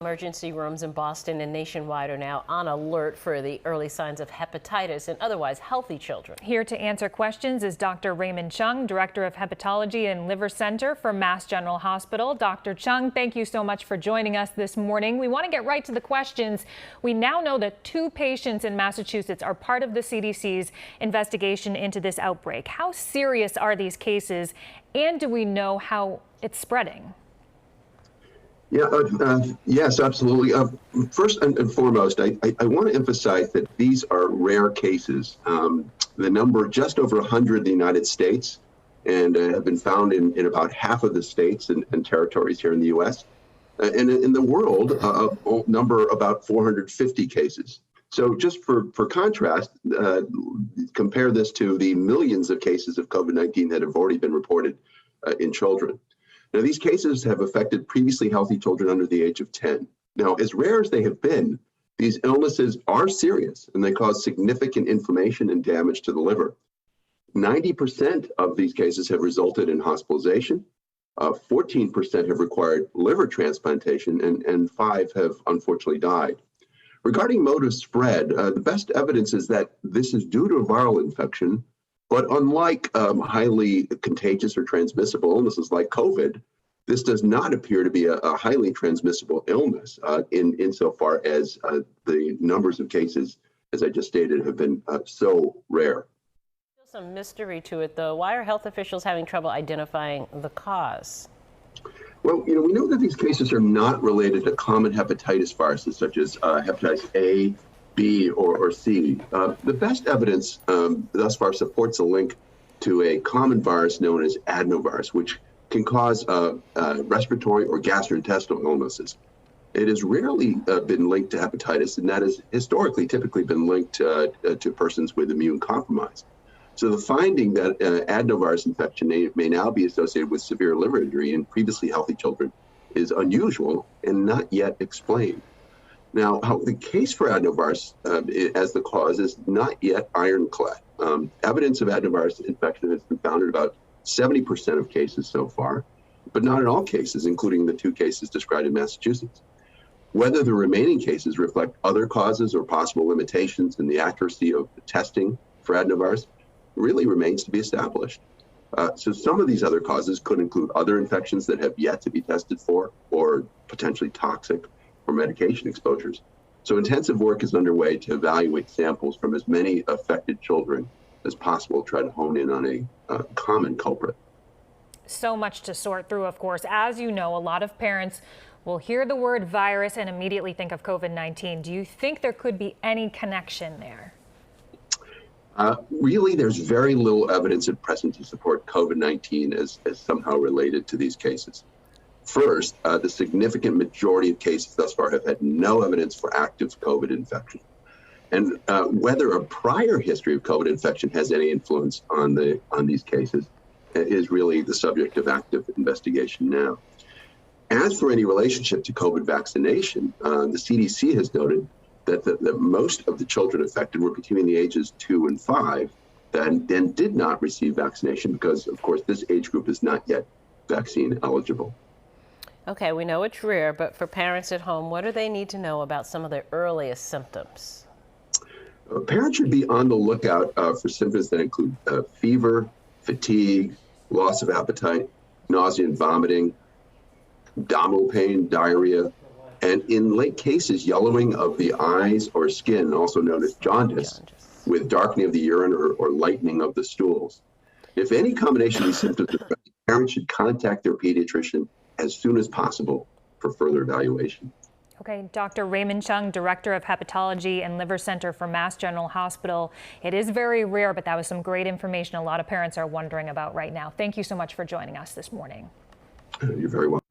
Emergency rooms in Boston and nationwide are now on alert for the early signs of hepatitis in otherwise healthy children. Here to answer questions is Dr. Raymond Chung, Director of Hepatology and Liver Center for Mass General Hospital. Dr. Chung, thank you so much for joining us this morning. We want to get right to the questions. We now know that 2 patients in Massachusetts are part of the CDC's investigation into this outbreak. How serious are these cases, and do we know how it's spreading? Yes, absolutely. First and foremost, I want to emphasize that these are rare cases. The number just over 100 in the United States and have been found in about half of the states and territories here in the U.S. And in the world, a number about 450 cases. So just for contrast, compare this to the millions of cases of COVID-19 that have already been reported in children. Now, these cases have affected previously healthy children under the age of 10. Now, as rare as they have been, these illnesses are serious and they cause significant inflammation and damage to the liver. 90% of these cases have resulted in hospitalization. 14% have required liver transplantation, and 5 have unfortunately died. Regarding mode of spread, the best evidence is that this is due to a viral infection. But unlike highly contagious or transmissible illnesses like COVID, this does not appear to be a highly transmissible illness insofar as the numbers of cases, as I just stated, have been so rare. There's some mystery to it, though. Why are health officials having trouble identifying the cause? Well, we know that these cases are not related to common hepatitis viruses such as hepatitis A, B, or C. The best evidence thus far supports a link to a common virus known as adenovirus, which can cause respiratory or gastrointestinal illnesses. It has rarely been linked to hepatitis, and that has historically typically been linked to persons with immune compromise. So the finding that adenovirus infection may now be associated with severe liver injury in previously healthy children is unusual and not yet explained. Now, the case for adenovirus as the cause is not yet ironclad. Evidence of adenovirus infection has been found in about 70% of cases so far, but not in all cases, including the 2 cases described in Massachusetts. Whether the remaining cases reflect other causes or possible limitations in the accuracy of the testing for adenovirus really remains to be established. So some of these other causes could include other infections that have yet to be tested for, or potentially toxic or medication exposures. So intensive work is underway to evaluate samples from as many affected children as possible, try to hone in on a common culprit. So much to sort through, of course. As you know, a lot of parents will hear the word virus and immediately think of COVID-19. Do you think there could be any connection there? Really, there's very little evidence at present to support COVID-19 as somehow related to these cases. First, the significant majority of cases thus far have had no evidence for active COVID infection. And whether a prior history of COVID infection has any influence on these cases is really the subject of active investigation now. As for any relationship to COVID vaccination, the CDC has noted that most of the children affected were between the ages 2 and 5 and did not receive vaccination because, of course, this age group is not yet vaccine eligible. Okay, we know it's rare, but for parents at home, what do they need to know about some of the earliest symptoms? Parents should be on the lookout for symptoms that include fever, fatigue, loss of appetite, nausea and vomiting, abdominal pain, diarrhea, and in late cases, yellowing of the eyes or skin, also known as jaundice, with darkening of the urine or lightening of the stools. If any combination of these symptoms, parents should contact their pediatrician as soon as possible for further evaluation. Okay, Dr. Raymond Chung, Director of Hepatology and Liver Center for Mass General Hospital. It is very rare, but that was some great information a lot of parents are wondering about right now. Thank you so much for joining us this morning. You're very welcome.